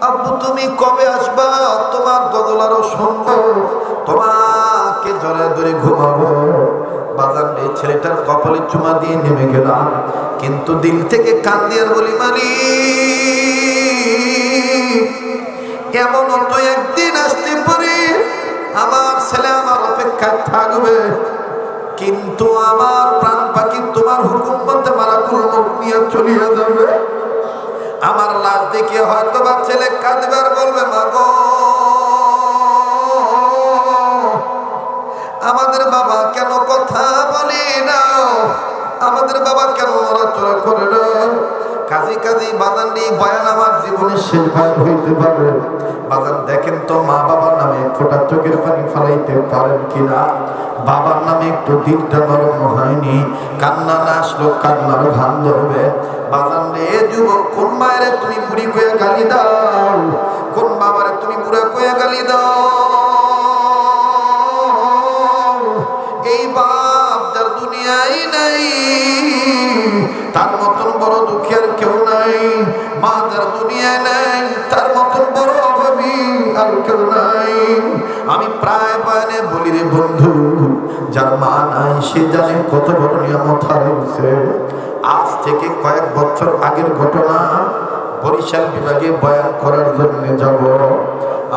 আব্বু তুমি কবে আসবা? তোমার গজল আরো শুনবো, তোমাকে জড়ায় ধরে ঘুমাবো। বাজার নেই, ছেলেটার কপালে চুমা দিয়ে নেমে গেলাম, কিন্তু দিল থেকে কান্দি আর বলি, মালিক কেমন তো একদিন আসতে পারে আমার ছেলে আমার অপেক্ষায় থাকবে, কিন্তু আমার প্রাণ পাখি তোমার হুকুম মতে মালাকুল মউত নিয়ে চলিয়া যাবে। আমার লাশ দেখে হয়তো বা ছেলে কাঁদবে আর বলবে, মা গো আমাদের বাবা কেন কথা বলে না, আমাদের বাবা কেন নড়াচড়া করে না। কাজী কাজী বাজান নেই বয়ান আমার জীবনের শেষ বয়ান হইতে পারে। বাজান দেখেন তো মা বাবার নামে ফোঁটা চোখের পানি ফেলাইতে পারেন কিনা? বাবার নামে একটু দিলটা নরম হয়নি? কান্না না আসলো কান্নার ভান ধরবে। বাজান রে যুবক, কোন মায়েরে তুমি বুড়ি কইয়া গালি দাও, কোন বাবারে তুমি বুড়া কইয়া গালি দাও? এই বাপ যার দুনিয়ায় নাই তার মতন বড় দুঃখী আর কেউ নাই। মা যার দুনিয়ায় নাই তার মতন বড় অভাবী আর কেউ নাই। আমি প্রায় বয়ানে বলি রে বন্ধু, যার মা নাই সে জানে কত বড় নিয়ামত হারাইছে। আজ থেকে কয়েক বছর আগের ঘটনা, বরিশাল বিভাগে বয়ান করার জন্য যাব।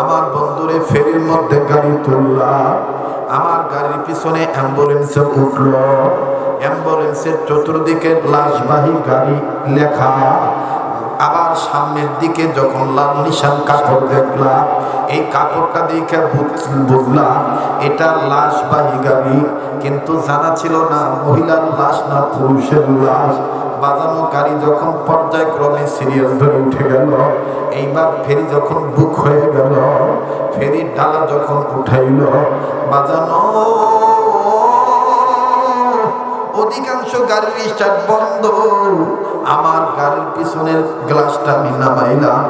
আমার বন্ধুরে ফেরির মধ্যে গাড়ি তুললাম, আমার গাড়ির পিছনে অ্যাম্বুলেন্সে উঠল। অ্যাম্বুলেন্সের চতুর্দিকে লাশবাহী গাড়ি লেখা। আবার সামনের দিকে যখন লাল নিশান কাপড় দেখলাম, এই কাপড়টা দেখে বুঝলাম এটা লাশবাহী গাড়ি, কিন্তু জানা ছিল না মহিলার লাশ না পুরুষের লাশ। বাজানো গাড়ি যখন পর্যায়ক্রমে সিরিয়াল ধরে উঠে গেল, এইবার ফেরি যখন বুক হয়ে গেল, ফেরির ডালা যখন উঠাইল, বাজানো অধিকাংশ গাড়ির স্টার্ট বন্ধ। আমার গাড়ির পিছনের গ্লাসটা আমি নামাইলাম,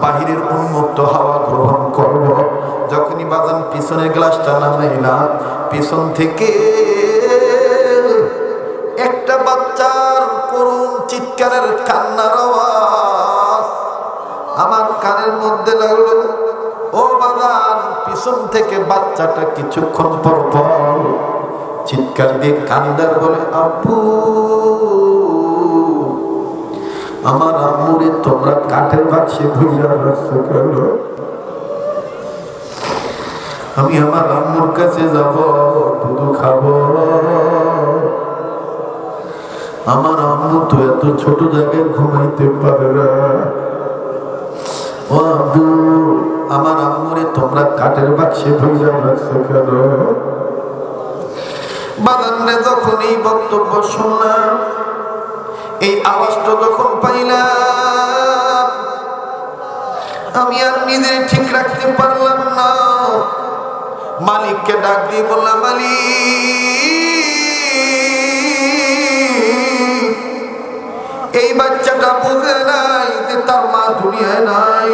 বাহিরের উন্মুক্ত হাওয়া গ্রহণ করব। যখনই বাজান পিছনের গ্লাসটা নামাইলাম, পিছন থেকে একটা বাচ্চার করুণ চিৎকারের কান্নার আওয়াজ আমার কানের মধ্যে লাগলো। ও বাজান, পিছন থেকে বাচ্চাটা কিছুক্ষণ পর পর চিৎকার দিয়ে কান্দার বলে, আব্বু আমার আম্মুরে তোমরা কাঠের বাক্সে ভুইরা রাখছো কেন? আমি আমার আম্মুর কাছে যাব, দুধ খাবো। আমার আম্মু তো এত ছোট জায়গায় ঘুমাইতে পারে না। ও আব্বু আমার আম্মুরে তোমরা কাঠের বাক্সে ভুইরা রাখছো কেন? বাজানে যখন এই বক্তব্য শুনলাম, এই আওয়াজটা যখন পাইলাম, আমি আর নিজের ঠিক রাখতে পারলাম না। মালিককে ডাক দিয়ে বললাম, মালিক এই বাচ্চাটা বুঝে নাই যে তার মা দুনিয়ায় নাই।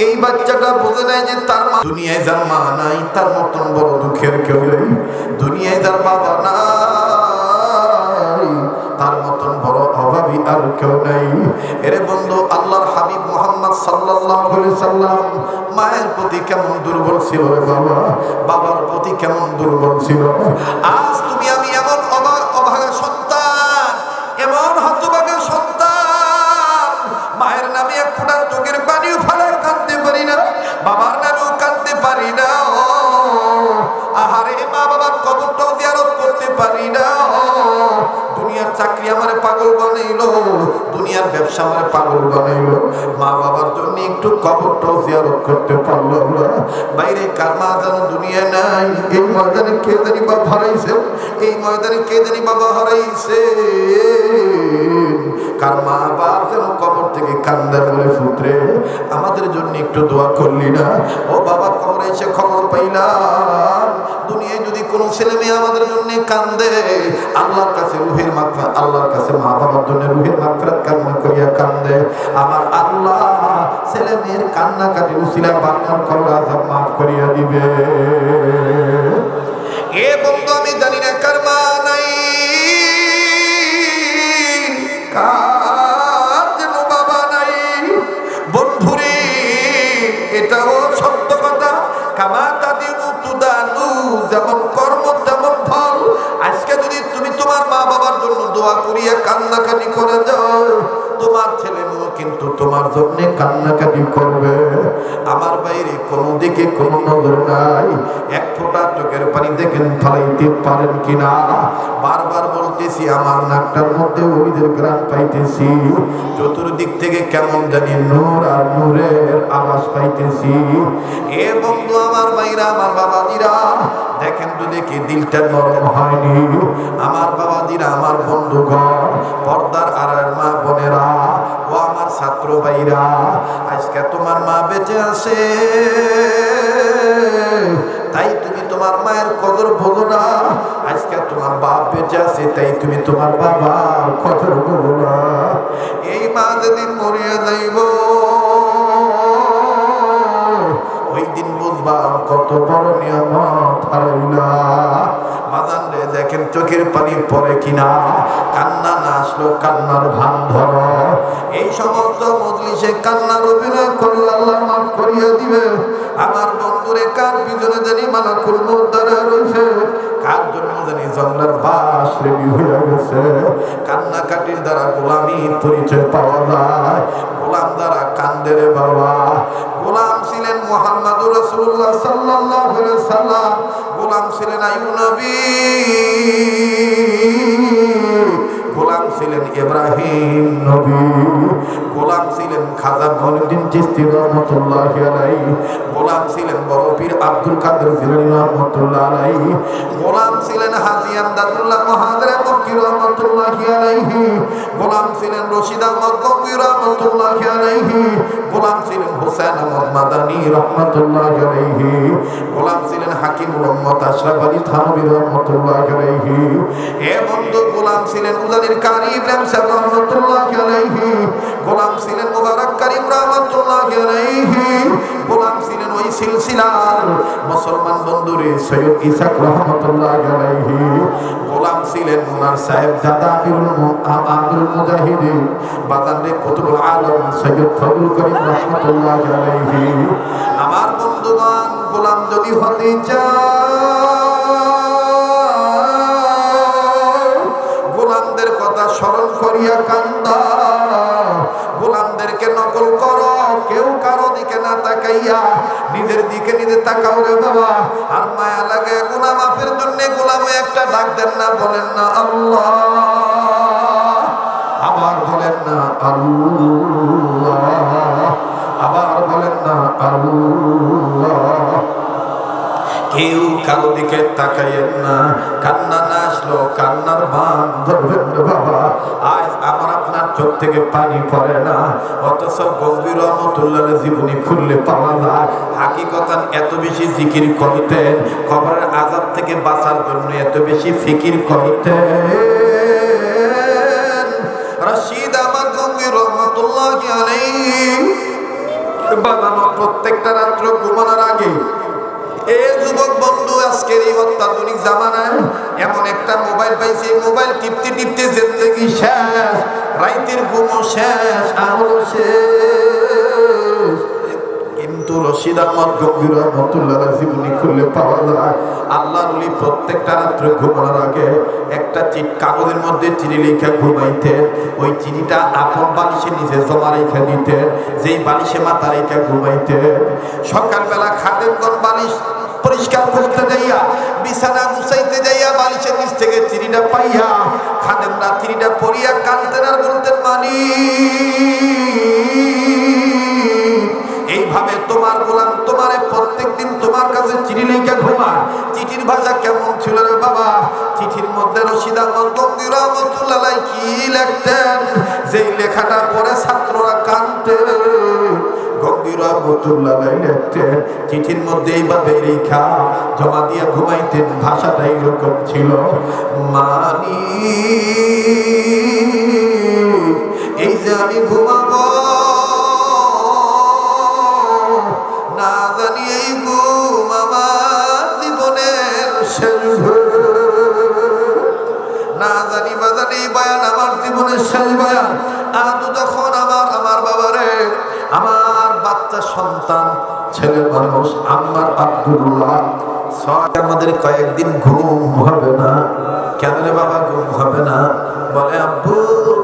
এই বাচ্চাটা বোঝে নাই যে তার মা দুনিয়ায়, যার মা নাই তার মতন বড় দুঃখের কেউ নেই। দুনিয়ায় যার বাবা নাই তার মতন বড় অভাবী আর কেউ নেই। এরে বন্ধু, আল্লাহর হাবিব মুহাম্মদ সাল্লাল্লাহু আলাইহি সাল্লাম মায়ের প্রতি কেমন দুর্বল ছিল রে বাবা, বাবার প্রতি কেমন দুর্বল ছিল। আজ তুমি আমি এমন অভাগা সন্তান, এমন হতভাগা সন্তান, মায়ের নামে এক ফোঁটা চোখের পানিও ফেলায় কাঁদতে পারি না, বাবার নামেও কাঁদতে পারি না। আহারে মা বাবার কবরটাও জিয়ারত করতে পারি না। দুনিয়ার চাকরি আমারে পাগল বানাইলো, দুনিয়ার ব্যবসা আমারে পাগল বানাইলো, মা বাবার জন্য একটু কবরটাও জিয়ারত করতে পারলাম না। বাইরে কার মা যেন দুনিয়ায় নাই, এই ময়দানে কে জানি বাবা হারাইছে, এই ময়দানে কে জানি বাবা হারাইছে। কার মা বাপ যেন কবর থেকে কান্দে বলে, পুত্রে আমাদের জন্য একটু দোয়া করলি না? ও বাবা, কবরে এসে খবর পাইলাম দুনিয়ায় যদি কোনো ছেলে মেয়ে আমাদের জন্য কান্দে, আল্লাহর কাছে রুহের মাগফিরাত, আল্লাহর কাছে মা বাবার জন্য রুহের মাগফিরাত কামনা করিয়া কান্দে, আমার আল্লাহ ছেলে মেয়ের কান্নাকাটি উসিলা বান্নার কবর আযাব মাফ করিয়া দিবে। এ বন্ধু, আমি জানি না কার মা নাই, কার যেন বাবা নাই। বন্ধুরে এটাও সত্য কথা। কামা তাদিনু তুদানু, যেমন কর্ম তেমন ফল। আজকে যদি তুমি তোমার মা বাবার জন্য দোয়া করিয়া কান্নাকাটি করে যাও, তোমার ছেলে মেয়ে কিন্তু তোমার জন্য কান্নাকাটি করবে। আমার বাইরে কোনো দিকে কোনো নজর নাই। এক ফোঁটা চোখের পানি দেখেন ফলাইতে পারেন কিনা? বারবার বলতেছি, আমার নাকটার মধ্যে ওইদের গ্রাম পাইতেছি, চতুর্দিক থেকে কেমন জানি নূর আর নূরের আওয়াজ পাইতেছি। এ বন্ধু আমার ভাইরা, আমার বাবাজিরা, দেখেন তো দেখি দিলটা নরম হয়নি? আমার বাবাজিরা, আমার বন্ধুগণ, পর্দার আড়ার মা বোনেরা, ও আমার ছাত্র ভাইরা, আজকে তোমার মা বেঁচে আছে, তাই তুমি তোমার মায়ের কদর বোঝো না। আজকে তোমার বাপ বেঁচে আছে, তাই তুমি তোমার বাবার কদর বোঝো না। এই মা যেদিন মরিয়া যাইব, ওই দিন বুঝবা কত বড় নিয়ামত হারাইলা। বাজান রে, দেখেন চোখের পানি পড়ে কিনা? কান্না না আসলো কান্নার ভান ধরো। এই সমস্ত মজলিসে কান্নার অভিনয় করলে আল্লাহ মাফ করিয়া দিবে। আমার বন্ধুরে, কার পিছনে জানি মালাকুল মউত দাঁড়া রয়েছে, কার জন্য জানি জঙ্গলের বাস রেডি হয়ে গেছে। কান্নাকাটির দ্বারা গোলামীর পরিচয় পাওয়া যায়। গোলাম দ্বারা কান্দে রে বাবা। গোলাম ছিলেন মুহাম্মদুর রাসূলুল্লাহ সাল্লাল্লাহু আলাইহি ওয়াসাল্লাম, গোলাম ছিলেন আইয়ুব নবী, গোলাম ছিলেন ইব্রাহিম নবী, গোলাম ছিলেন খাজা মঈনুদ্দিন চিশতি রাহমাতুল্লাহি আলাইহি, গোলাম ছিলেন বড় পীর আব্দুল কাদের জিলানী রাহমাতুল্লাহি আলাইহি, গোলাম ছিলেন হাজী আমদাদুল্লাহ মুহাজির মক্কি রাহমাতুল্লাহি আলাইহি, গোলাম ছিলেন রশিদ আহমদ গঙ্গোই রাহমাতুল্লাহি আলাইহি, গোলাম ছিলেন হুসাইন আহমদ মাদানী রাহমাতুল্লাহি আলাইহি, গোলাম ছিলেন হাকিমুল উম্মত আশরাফ আলী থানভী রাহমাতুল্লাহি আলাইহি। এ বন্ধু, গোলাম ছিলেন উজানির কারি ইব্রাহিম সাহেব রাহমাতুল্লাহি আলাইহি, গোলাম ছিলেন মুবারক করিম রাহমাতুল্লাহি আলাইহি, গোলাম ছিলেন ওই সিলসিলার মুসলমান বন্ধুরে সৈয়দ ইসাক রাহমাতুল্লাহি আলাইহি, গোলাম ছিলেন ওনার সাহেব জাদা আমিরুল মুজাহিদিন বাজারে কুতুবুল আলম সৈয়দ ফজলুল করিম রাহমাতুল্লাহি আলাইহি। আমার বন্ধুগণ, গোলাম যদি হতে চাও, গোলামদের কথা স্মরণ করিয়া কান্দা, গোলামদেরকে নকল করো, কেউ কারো দিকে না তাকাইয়া নিজের দিকে নিজে তাকাও রে বাবা। আর মায়া লাগে গুনাহ মাফের জন্য গোলামে একটা ডাক দেন না, বলেন না আল্লাহ, আবার বলেন না আল্লাহ, আবার বলেন না আল্লাহ। কেউ কারো দিকে তাকাইয়েন না। কান্না না আসলো কান্নার বান ধরবেন বাবা। আজ আমার আপনার চোখ থেকে পানি পড়ে না, অথচ গম্ভীর রহমতুল্লাহ জীবনী খুললে পাওয়া যায় হাকিকতান এত বেশি জিকির করতেন, কবরের আযাব থেকে বাঁচার জন্য এত বেশি ফিকির করতেন। রশিদ আহমদ গঙ্গোই রহমতুল্লাহি আলাইহি বানানো প্রত্যেকটা রাত্র ঘুমানোর আগে, এ যুবক বন্ধু, আজকের এই অত্যাধুনিক জামানায় এমন একটা মোবাইল পাইছে, মোবাইল টিপতে টিপতে জিন্দেগি শেষ, রাইতের ঘুমও শেষ, আমলও শেষ। কিন্তু রশিদ আহমদ গঙ্গোই রহমতুল্লাহ জীবনী খুললে পাওয়া যায় আল্লাহর ওলি প্রত্যেকটা রাত্রে ঘুমানোর আগে একটা কাগজের মধ্যে চিঠি লিখে ঘুমাইতেন। ওই চিঠিটা আপন বালিশের নিচে জমা রেখে দিতেন, যেই বালিশে মাথা রেখে ঘুমাইতেন। সকালবেলা খাদেমগণ বালিশ পরিষ্কার করতে যাইয়া, বিছানা মুছাইতে যাইয়া বালিশের নিচ থেকে চিঠিটা পাইয়া খাদেমরা চিঠিটা পড়িয়া কাঁদতেন আর বলতেন, মালিক, এইভাবে তোমার গোলাম তোমারে প্রত্যেকদিন তোমার কাছে চিঠি লিখে ঘুমায়। চিঠির ভাষা কেমন ছিল রে বাবা? চিঠির মধ্যে রশিদ আহমদ গঙ্গোই রহমতুল্লাহ আলাইহি কি লিখতেন, যেই লেখাটা পড়ে ছাত্ররা কাঁদতে, গঙ্গোই রহমতুল্লাহ আলাইহি লিখতেন চিঠির মধ্যে এইভাবে লেখা জমা দিয়ে ঘুমাইতেন। ভাষাটা এইরকম ছিল, মালিক, এই যে আমি ঘুমাবো, না জানি এই ঘুম আমার জীবনের শেষ, না জানি বাজান এই বয়ান আমার জীবনের শেষ বয়ান। আদু যখন আমার বাবারে, আমার বাচ্চা সন্তান ছেলে মানুষ আমার আব্দুল্লাহ। আমাদের কয়েকদিন ঘুম হবে না। কেন রে বাবা ঘুম হবে না? বলে আব্বু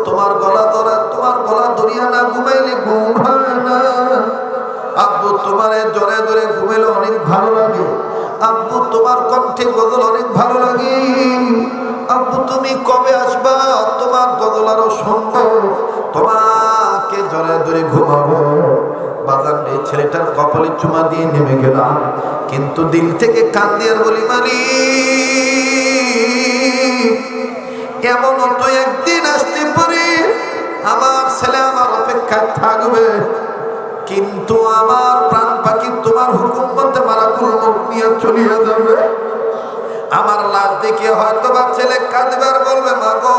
তোমার গলা ধরিয়া না ঘুমাইলে ঘুম হয় না। আব্বু তোমার জোরে জোরে ঘুমাইলে অনেক ভালো লাগে। আব্বু তোমার কণ্ঠে গজল অনেক ভালো লাগে। আব্বু তুমি কবে আসবা? তোমার গজল আরো সুন্দর, তোমাকে জোরে জোরে ঘুমাবো। বাজার ছেলেটার কপালে চুমা দিয়ে নেমে গেলাম, কিন্তু দিল থেকে কান্দি আর বলি মালিক এমন তো একদিন আসতে পারে আমার ছেলে আমার অপেক্ষায় থাকবে, কিন্তু আমার প্রাণ পাখি তোমার হুকুম মতে মালাকুল মউত নিয়ে চলিয়া যাবে। আমার লাশ দেখে হয়তো বা ছেলে কাঁদবে আর বলবে মা গো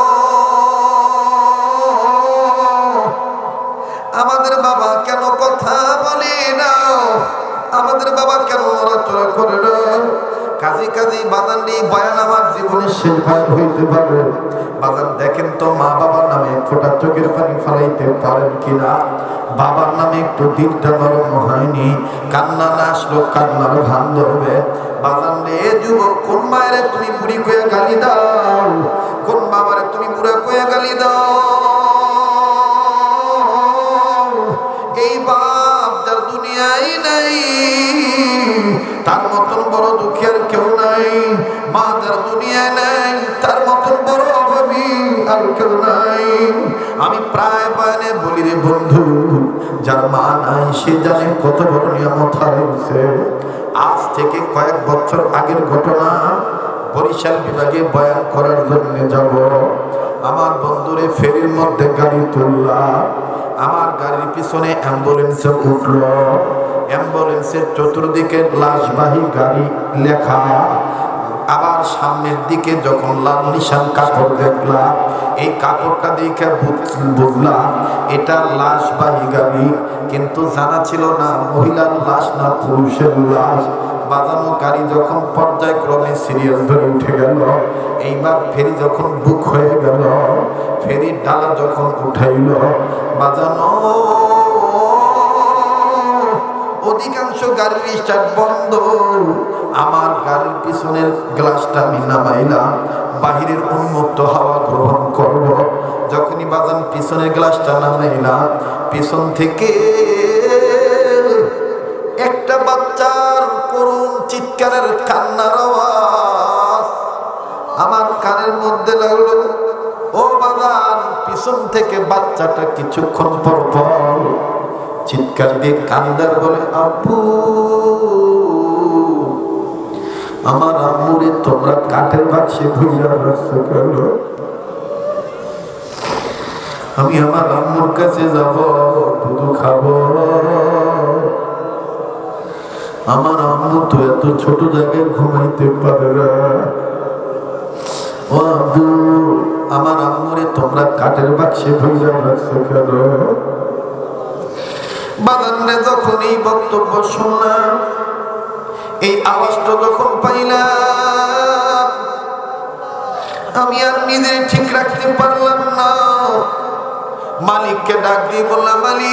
আমাদের বাবা কেন কথা বলে না, আমাদের বাবা কেন নড়াচড়া করে না। কাজী বাজান নেই বয়ান আমার জীবনের শেষ ভয় হইতে পারে। বাজান দেখেন তো মা বাবার নামে ফোঁটা চোখের পানি ফেলাইতে পারেন কিনা? বাবার নামে একটু দিলটা নরম হয়নি? কান্না না আসলো কান্নার ভান ধরবে। বাজান রে যুবক, কোন মায়েরে তুমি বুড়ি কয়ে গালি দাও? কোন বাবারে তুমি বুড়া কয়ে গালি দাও? এই বাপ যার দুনিয়ায় নাই তার মতন বড় দুঃখী আর কেউ নাই। মা যার দুনিয়ায় নাই তার মতন বড় অভাবী আর কেউ নাই। আমি প্রায় বয়ানে বলি রে বন্ধু, যার মা নাই সে জানে কত বড় নিয়ামত হারাইছে। আজ থেকে কয়েক বছর আগের ঘটনা। বরিশাল বিভাগে বয়ান করার জন্য যাব। আমার বন্ধুরে ফেরির মধ্যে গাড়ি তুললাম। আমার গাড়ির পিছনে অ্যাম্বুলেন্সে উঠল। অ্যাম্বুলেন্সের চতুর্দিকে লাশবাহী গাড়ি লেখা। আবার সামনের দিকে যখন লাল নিশান কাপড় দেখলাম, এই কাপড়টা দেখে বুঝলাম এটা লাশবাহী গাড়ি, কিন্তু জানা ছিল না মহিলার লাশ না পুরুষের লাশ। বাজানো গাড়ি যখন পর্যায়ক্রমে সিরিয়াল ধরে উঠে গেল, এইবার ফেরি যখন বুক হয়ে গেল, ফেরির ডালা যখন উঠাইল, বাজানো অধিকাংশ গাড়ির স্টার্ট বন্ধ। আমার গাড়ির পিছনের গ্লাসটা আমি নামাইলাম, বাহিরের উন্মুক্ত হাওয়া গ্রহণ করব। যখনই বাজান পিছনের গ্লাসটা নামাইলাম, পিছন থেকে একটা বাচ্চার করুণ চিৎকারের কান্নার আওয়াজ আমার কানের মধ্যে লাগলো। ও বাজান, পিছন থেকে বাচ্চাটা কিছুক্ষণ পর পর চিৎকার দিয়ে কান্দার বলে আব্বু আমার আম্মুরে তোমরা কাঠের বাক্সে ভুইয়া রাখছো কেন? আমি আমার আম্মুর কাছে যাব, দুধ খাবো। আমার আম্মু তো এত ছোট জায়গায় ঘুমাইতে পারে না। ও আব্বু আমার আম্মুরে তোমরা কাঠের বাক্সে ভুইয়া রাখছো কেন? বাগানে যখন এই বক্তব্য শুনলাম, এই আওয়াজটা যখন পাইলাম, আমি আর নিজে ঠিক রাখতে পারলাম না। মালিককে ডাক দিয়ে বললাম মালিক,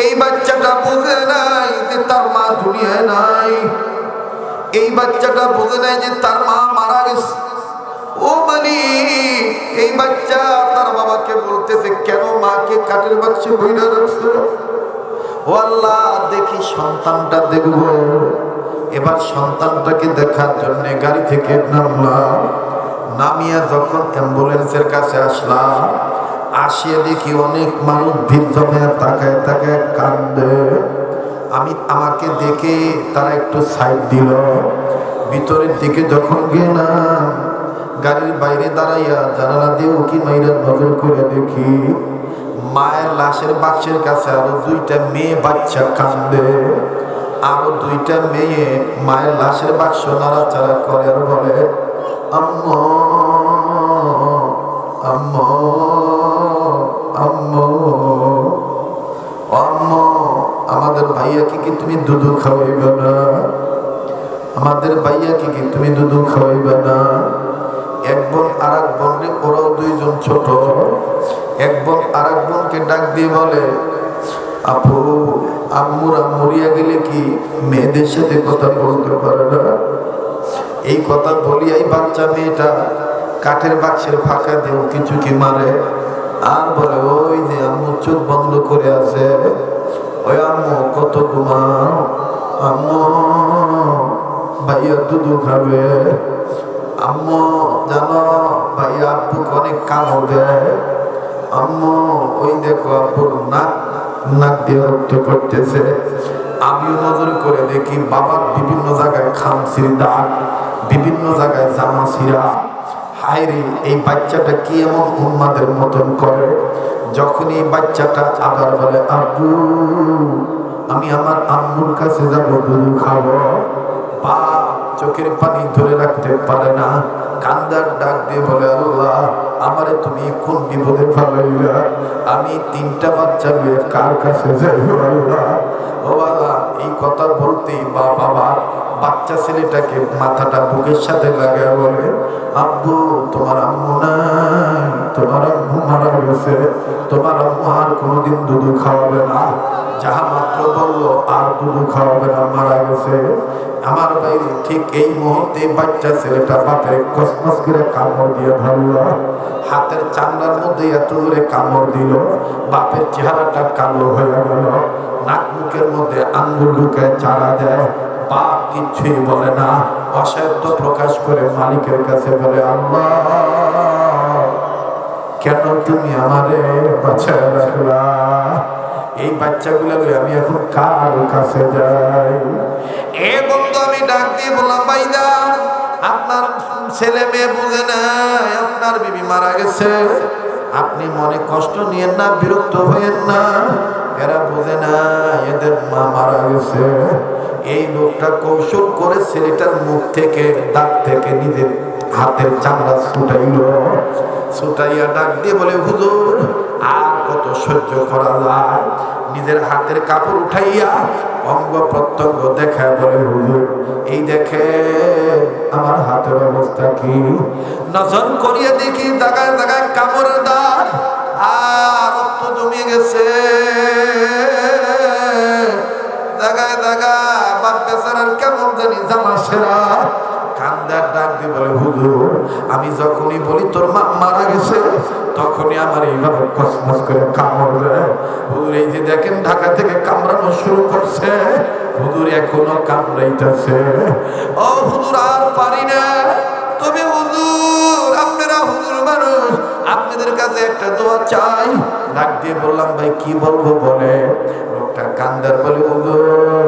এই বাচ্চাটা বোঝে নাই যে তার মা দুনিয়ায় নাই। এই বাচ্চাটা বোঝে নাই যে তার মা মারা গেছে। ও মালিক, এই বাচ্চা তার বাবাকে বলতেছে কেন মাকে কাঠের বাক্সে বইরা রাখছো? ও আল্লাহ, দেখি সন্তানটা দেখব। এবার সন্তানটাকে দেখার জন্য গাড়ি থেকে নামলাম। নামিয়া যখন অ্যাম্বুলেন্সের কাছে আসলাম, আসিয়ে দেখি অনেক মানুষ ভিড় জমে তাকায় তাকায় কান্দে। আমাকে দেখে তারা একটু সাইড দিল। ভিতরের দিকে যখন গেলাম, গাড়ির বাইরে দাঁড়াইয়া জানালা দিয়ে উকি মাইরা নজর করে দেখি মায়ের লাশের বাক্সের কাছে আরো দুইটা মেয়ে বাচ্চা কান্দে। আরো দুইটা মেয়ে মায়ের লাশের বাক্স নাড়াচাড়া করে আর বলে আম্মা আম্মা আম্মা আম্মা, আমাদের ভাইয়াকে কি তুমি দুধ খাওয়াইবে না? আমাদের ভাইয়াকে কি তুমি দুধ খাওয়াইবে না? এক বোন আর এক বোন, ওরাও দুইজন ছোট। এক বোন আর এক বোনকে ডাক দিয়ে বলে, আপু আম্মুরা মরিয়া গেলে কি মেয়েদের সাথে কথা বলতে পারে না? এই কথা বলিয়াই বাচ্চা মেয়েটা কাঠের বাক্সের ফাঁকা দিয়ে কিছু কি মারে আর বলে, ওই যে আম্মু চোখ বন্ধ করে আছে, ওই আম্মু কত ঘুমাও, আম্মু ভাইয়া দুধু খাবে, আম্মু জানো ভাইয়া আব্বুকে অনেক কামড় দেয়, আম্মু ওই দেখো আব্বুর নাক দিয়ে রক্ত পড়তেছে। আমিও নজর করে দেখি বাবার বিভিন্ন জায়গায় খামচির দাগ, বিভিন্ন জায়গায় জামা ছিঁড়া। হায় রে, এই বাচ্চাটা কি এমন উন্মাদের মতন করে? যখন এই বাচ্চাটা আবার বলে, আব্বু আমি আমার আম্মুর কাছে যাবো, দুধ খাবো, বাপ চোখের পানি ধরে রাখতে পারে না, কান্দার ডাক দিয়ে বলে, আল্লাহ আমারে তুমি কোন বিপদে ফেলাইলা, আমি তিনটা বাচ্চা নিয়ে কার কাছে যাইব আল্লাহ? ও আল্লাহ, এই কথা বলতেই বাবা বাচ্চা ছেলেটাকে মাথাটা বুকের সাথে লাগায় বলে, আব্বু তোমার আম্মু নাই, তোমার আম্মু মারা গেছে, তোমার আম্মু আর কোনোদিন দুধ খাওয়াবে না। যাহা মাত্র বললো আর দুধ খাওয়াবে না, মারা গেছে। আমার বাইরে ঠিক এই মুহূর্তে বাচ্চা ছেলেটা বাপের কসমস করে কামড় দিয়ে ধরল, হাতের চামড়ার মধ্যে এত জোরে কামড় দিল, বাপের চেহারাটা কালো হয়ে গেল, নাক মুখের মধ্যে আঙ্গুল ঢুকে চারা দেয়। বাপ কিছুই বলে না, অসাধ্য প্রকাশ করে মালিকের কাছে বলে, আল্লাহ কেন তুমি আমারে বাঁচায় রাখলা? এই বাচ্চাগুলো আমি এখন কার কাছে যাই? এ বন্ধু আমি ডাক দিয়ে বললাম, ভাইজান আপনার ছেলে মেয়ে বুঝে নাই, আপনার বিবি মারা গেছে, আপনি মনে কষ্ট নিয়েন না, বিরক্ত হইেন না, এরা বুঝে না এদের মা মারা গেছে। এই লোকটা কৌশল করে ছেলেটার মুখ থেকে, দাঁত থেকে নিজের হাতের চামড়া ছুটাইয়া ডাক দিয়ে বলে, হুজুর আর কত সহ্য করা যায়? নিজের হাতের কাপড় উঠাইয়া অঙ্গ প্রত্যঙ্গ দেখায় বলে, হুজুর এই দেখে আমার হাতের অবস্থা কি? নজর করিয়া দেখি জায়গায় জায়গায় কাপড়ের দাগ আর রক্ত জমিয়ে গেছে, জায়গায় জায়গায় বাপ বেচারার কেমন জানি জামা সেরা। কান্দার ডাক দিয়ে বলে, হুজুর আমি যখনই বলি তোর মা মারা গেছে, তখনই আমার এইভাবে কসমস করে কামড় দেয়। হুজুর এই যে দেখেন ঢাকা থেকে কামড়ানো শুরু করছে, হুজুর এখনো কামড়াইতেছে। ও হুজুর আর পারি না, তবে হুজুর আপনারা হুজুর মানুষ, আপনাদের কাছে একটা দোয়া চাই। ডাক দিয়ে বললাম, ভাই কি বলবো বলে? লোকটা কান্দার বলে, হুজুর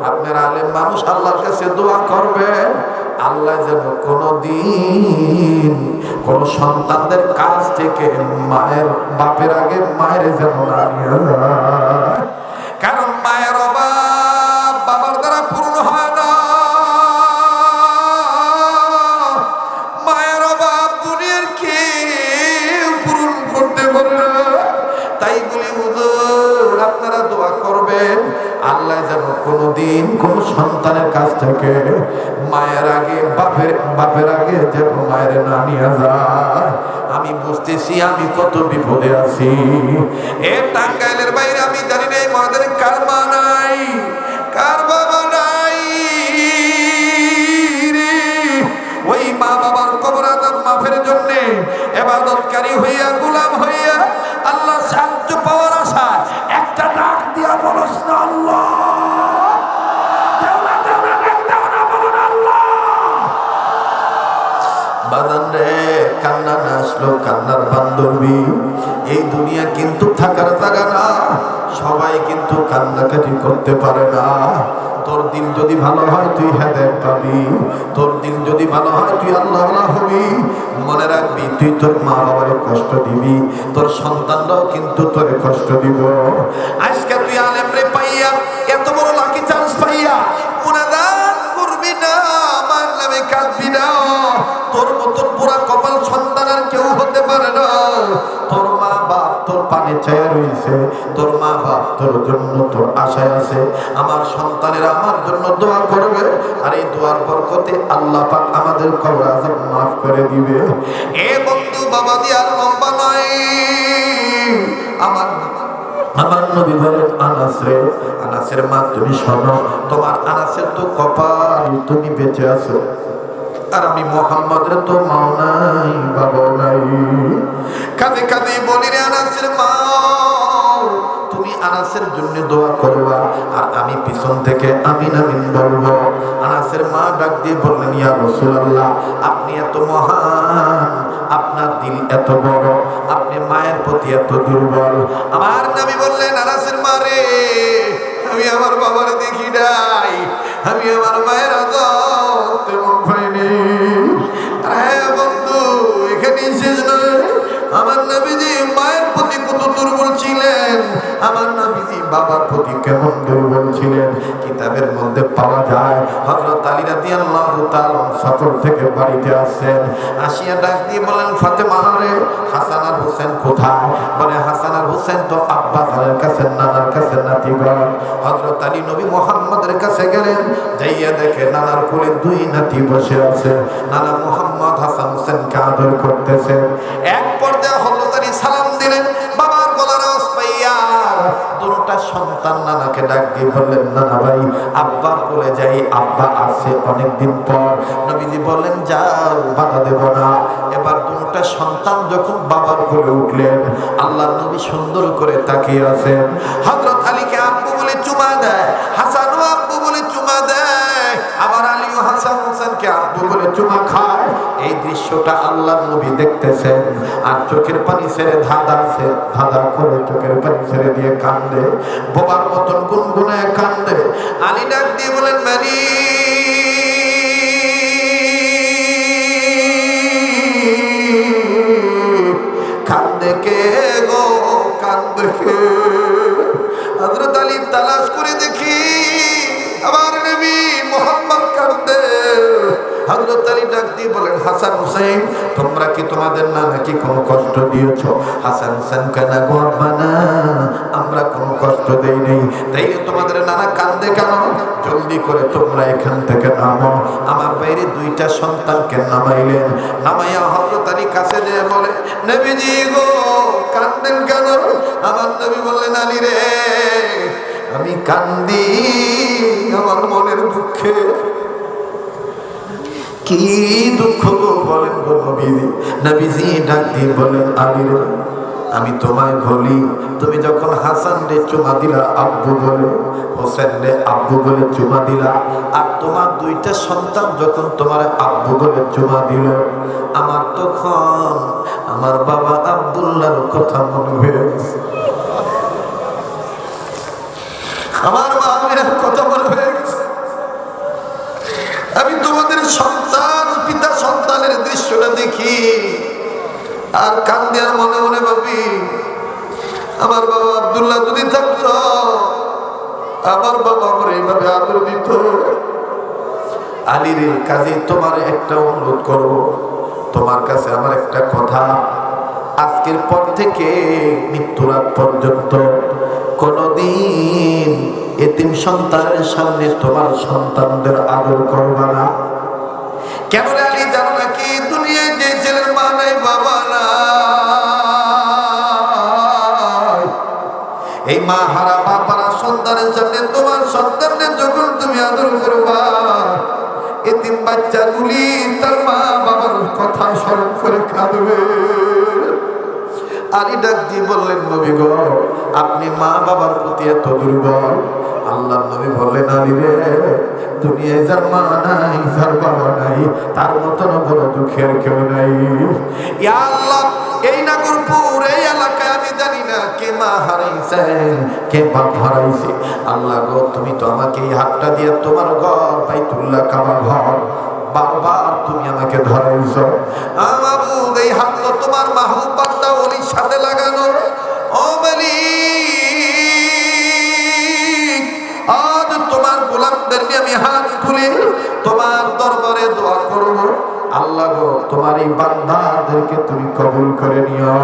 আপনারা আলেম মানুষ, আল্লাহর কাছে দোয়া করবেন, আল্লাহ যেন কোনদিন কোন সন্তানদের কাছ থেকে মায়ের বাপের আগে মায়ের যেন না নিয়ে যায়। কারণ মায়ের অভাব বাবার দ্বারা পূর্ণ হয় না, মায়ের অভাব দুনিয়ার কেউ পূরণ করতে পারে না। তাই বলি হুজুর আপনারা দোয়া করবেন, আল্লাহ যেন কোনদিন কোন সন্তানের কাছ থেকে মায়ের আগে বাপের আগে যেন মায়ের না নিয়ে যায়। আমি বুঝতেছি আমি কত বিপদে আছি। এ টাঙ্গাইলের বাইরে আমি জানি না এই মাদের কার মা নাই, কার বাবা নাই রে। ওই মা বাবার কবর আযাব মাফের জন্য ইবাদতকারী হইয়া, গোলাম হইয়া আল্লাহ সাহায্য পাওয়ার আশায় একটা ডাক দিয়া বলস না আল্লাহ। বাজান রে, কান্না না আসলো কান্নার বান্ধবী। এই দুনিয়া কিন্তু থাকার জায়গা না, সবাই কিন্তু কান্নাকাটি করতে পারে না। তোর দিল যদি ভালো হয় তুই হেদায়েত পাবি, তোর দিল যদি ভালো হয় তুই আল্লাহওয়ালা হবি। মনে রাখবি তুই তোর মা বাবারে কষ্ট দিবি, তোর সন্তানরাও কিন্তু তোরে কষ্ট দিব। আজকে তুই আলেমরে পাইয়া, এত বড় লাকি চান্স পাইয়া মুনাজাত করবি না, আমার নামে কাঁদবি না। তোর মতন পুরা কপাল সন্তান আর কেউ হতে পারে না। তোর মা বাপ তোর পানে চায়া রয়েছে, তোর মা বাপ তোর জন্য তোর আশায় আছে আমার সন্তানেরা আমার জন্য দোয়া করবে, আর এই দোয়ার বরকতে আল্লাহ পাক আমাদের কবর আযাব মাফ করে দিবে। এ বন্ধু বাবা দিয়ে আর লম্বা নয়, আমার আমার নবী বলেন আনাস রে, আনাসের মা তুমি শোনো, তোমার আনাসের তো কপাল তুমি বেঁচে আছো, আর আমি মুহাম্মদের তো মাও নাই বাবাও নাই। কাঁদে কাঁদে বলি রে আনাসের মা, তুমি আনাসের জন্য দোয়া করবা, আর আমি পিছন থেকে আমিন আমিন বলবো। আনাসের মা ডাক দিয়ে বললেন ইয়া রাসূলুল্লাহ, আপনি এত মহান, আপনার দিল এত বড়, আপনি মায়ের প্রতি এত দুর্বল। আমার নবী বললেন আনাসের মা রে, আমি আমার বাবার দেখি নাই, আমি আমার মায়ের আদর তেমন পাইনি। হ্যাঁ বন্ধু, এখানেই শেষ নয়। আমার নবীজি মায়ের প্রতি কত দুর্বল ছিলেন, আমার নবীজি বাবার প্রতি কেমন দুর্বল ছিলেন কিতাবের মধ্যে পাওয়া যায়। হযরত আলী রাদিয়াল্লাহু তাআলা সফর থেকে বাড়িতে আসেন, আসিয়া ডাক দিয়ে বলেন ফাতেমা রে, হাসান আর হোসেন কোথায়? বলে হাসান আর হোসেন তো আব্বা জানের কাছে, নানার কাছে নাতিগণ। হযরত আলী নবী মুহাম্মদের কাছে গেলেন, যাইয়া দেখে নানার কোলে দুই নাতি বসে আছে, নানা মুহাম্মদ হাসান হোসেনকে আদর করতেছে। এক পর্যায়ে হযরত আলী সালাম দিলেন, বাবার গলার আওয়াজ পাইয়া দুটা সন্তান নানাকে ডাক দিয়ে বললেন নানা ভাই আব্বার কোলে যাই, আব্বা আসে অনেকদিন পর। নবীজি বললেন যাও, বাধা দেব না। এবার দুটা সন্তান যখন বাবার কোলে উঠলেন, আল্লাহর নবী সুন্দর করে তাকিয়ে আছেন। হযরত আলীকে আব্বু বলে চুমা দেয়, হাসানও আব্বু বলে চুমা দেয়, আবার আলীও হাসান হোসেনকে আব্বু বলে চুমা খায়। এই দৃশ্যটা আল্লাহর নবী দেখতেছেন, আর চোখের পানি ছেড়ে ধাঁধা আছে, ধাঁধা করে চোখের পানি ছেড়ে দিয়ে কান্দে, বোবার মতন গুনগুনায় কান্দে। আলী ডাক দিয়ে বলেন মানি, কান্দে কে গো, কান্দে কে? হযরত আলী তালাশ করে দেখি আমার নবী মুহাম্মদ কান্দে। হযরত আলী ডাক দিয়ে বলেন হাসান হোসেন, তোমরা কি তোমাদের নানাকে কোনো কষ্ট দিয়েছো? হাসান হোসেন কেন গো আব্বা না, আমরা কোনো কষ্ট দেই নাই। তাইলে তোমাদের নানা কান্দে কেন? জলদি করে তোমরা এখান থেকে নামো। আমার বাইরে দুইটা সন্তানকে নামাইলেন, নামাইয়া হযরত আলী কাছে যেয়ে বলে নবীজি গো কান্দেন কেন? আমার নবী বললেন আলী রে, আমি কান্দি আমার মনের দুঃখে। কি দুঃখ গো বলেন গো নবীজি? নবীজি ডাক দিয়ে বলেন আলী রে, আমি তোমায় বলি, তুমি যখন হাসান রে চুমা দিলা আব্বু বলে, হোসেন রে আব্বু বলে চুমা দিলা, আর তোমার দুইটা সন্তান যখন তোমার আব্বু বলে চুমা দিল, আমার তখন আমার বাবা আব্দুল্লাহর কথা মনে হয়ে গেছে, আমার বাবার কথা মনে হয়ে গেছে। আমি তোমাদের সন্তান, পিতা সন্তানের দৃশ্যটা দেখি আর কান্দি, আর মনে মনে ভাবি আমার বাবা আব্দুল্লাহ যদি থাকতো, আমার বাবা আমার এইভাবে আদর দিত। আলী রে, কাজে তোমার একটা অনুরোধ করবো, তোমার কাছে আমার একটা কথা, আজকের পর থেকে মৃত্যুর আগ পর্যন্ত কোনদিন এতিম সন্তানের সামনে তোমার সন্তানদের আদর করবা না। কেন রে আলী জানো নাকি, দুনিয়ায় যে ছেলের মা নাই বাবা নাই, এই মা হারা বাবারা সন্তানের সামনে তোমার সন্তানদের যখন তুমি আদর করবা, এতিম বাচ্চাগুলি তার মা বাবার কথা স্মরণ করে কাঁদবে। আলী ডাক দিয়ে বললেন নবী গো, আপনি মা বাবার প্রতি এত দুর্বল। আল্লাহর নবী বললেন আলী রে, দুনিয়ায় যার মা নাই, যার বাবা নাই, তার মতন বড় দুঃখের কেউ নাই। ইয়া আল্লাহ, এই নাগরপুর এই এলাকায় আমি জানি না কে মা হারাইছে, কে বাপ হারাইছে। আল্লাহ গো, তুমি তো আমাকে এই হাতটা দিয়ে তোমার ঘর বাইতুল্লাহ কাবা ঘর বারবার তুমি আমাকে ধরাইছ। মাবুদ, এই হাত তো তোমার মাহবুব বান্দা ওলির সাথে লাগানো। ও মালিক, আজ তোমার গোলামদের নিয়ে আমি হাত তুলে তোমার দরবারে দোয়া করব। আল্লাহ গো, তোমার এই বান্দাদেরকে তুমি কবুল করে নিও।